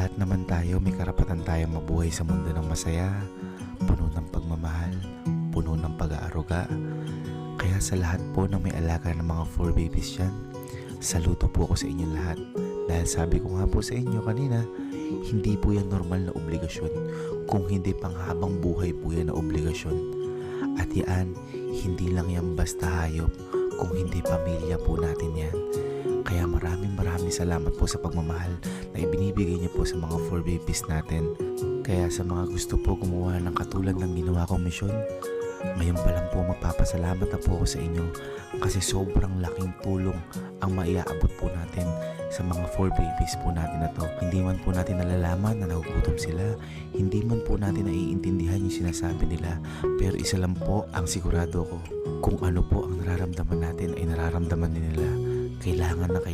Lahat naman tayo may karapatan tayong mabuhay sa mundo ng masaya, puno ng pagmamahal, puno ng pag-aaruga. Kaya sa lahat po ng may alaga ng mga 4 babies dyan, saludo po ako sa inyong lahat. Dahil sabi ko nga po sa inyo kanina, hindi po yan normal na obligasyon, kung hindi panghabang buhay po yan na obligasyon. At yan, hindi lang yan basta hayop, kung hindi pamilya po natin yan. Kaya maraming salamat po sa pagmamahal na ibinibigay niyo po sa mga 4 babies natin. Kaya sa mga gusto po gumawa ng katulad ng ginawa kong misyon, ngayon pa lang po magpapasalamat na po ako sa inyo kasi sobrang laking tulong ang maiaabot po natin sa mga 4 babies po natin na to. Hindi man po natin nalalaman na nagugutom sila, hindi man po natin naiintindihan yung sinasabi nila, pero isa lang po ang sigurado ko, kung ano po ang nararamdaman natin ay nararamdaman din nila. Kailangan na